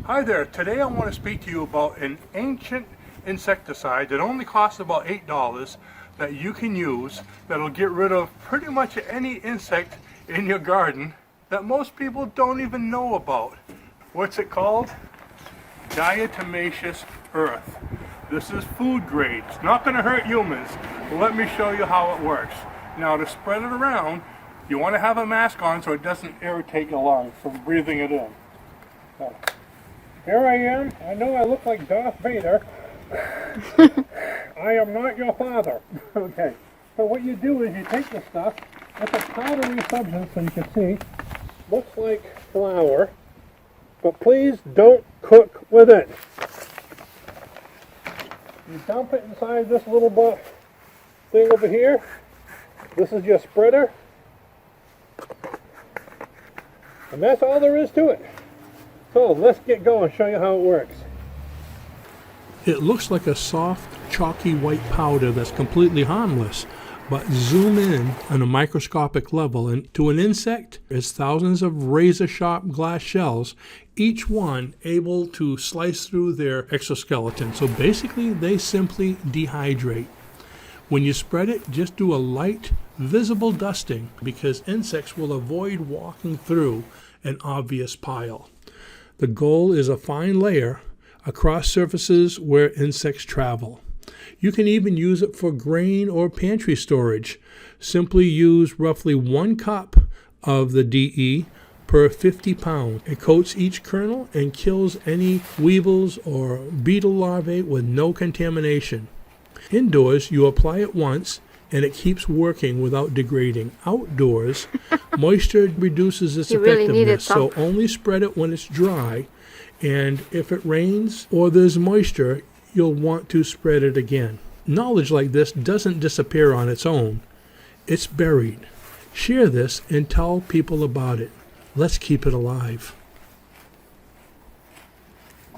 Hi there, today I want to speak to you about an ancient insecticide that only costs about $8 that you can use that'll get rid of pretty much any insect in your garden that most people don't even know about. What's it called? Diatomaceous earth. This is food grade. It's not going to hurt humans, but let me show you how it works. Now to spread it around, you want to have a mask on so it doesn't irritate your lungs from breathing it in. Now, here I am. I know I look like Darth Vader. I am not your father. Okay. So what you do is you take the stuff, it's a powdery substance, so you can see, looks like flour, but please don't cook with it. You dump it inside this little thing over here. This is your spreader. And that's all there is to it. So let's get going, show you how it works. It looks like a soft, chalky white powder that's completely harmless, but zoom in on a microscopic level and to an insect, it's thousands of razor-sharp glass shells, each one able to slice through their exoskeleton. So basically, they simply dehydrate. When you spread it, just do a light, visible dusting because insects will avoid walking through an obvious pile. The goal is a fine layer across surfaces where insects travel. You can even use it for grain or pantry storage. Simply use roughly 1 cup of the DE per 50 pounds. It coats each kernel and kills any weevils or beetle larvae with no contamination. Indoors, you apply it once and it keeps working without degrading. Outdoors, moisture reduces its effectiveness, so only spread it when it's dry, and if it rains or there's moisture, you'll want to spread it again. Knowledge like this doesn't disappear on its own. It's buried. Share this and tell people about it. Let's keep it alive.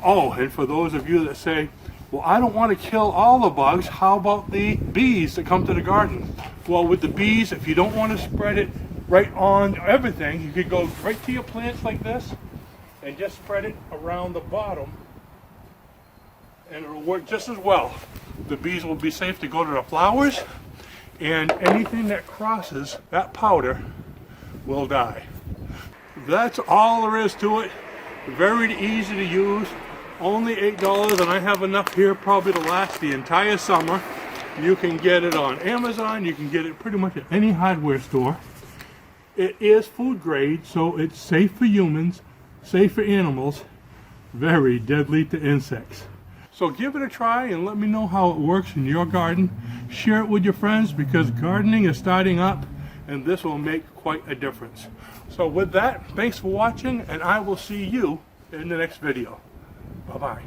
Oh, and for those of you that say, well, I don't want to kill all the bugs, how about the bees that come to the garden? Well, with the bees, if you don't want to spread it right on everything, you could go right to your plants like this and just spread it around the bottom and it'll work just as well. The bees will be safe to go to the flowers, and anything that crosses that powder will die. That's all there is to it. Very easy to use. Only $8, and I have enough here probably to last the entire summer. You can get it on Amazon. You can get it pretty much at any hardware store. It is food grade, so it's safe for humans, safe for animals, very deadly to insects. So give it a try and let me know how it works in your garden. Share it with your friends because gardening is starting up and this will make quite a difference. So with that, thanks for watching and I will see you in the next video. Bye-bye.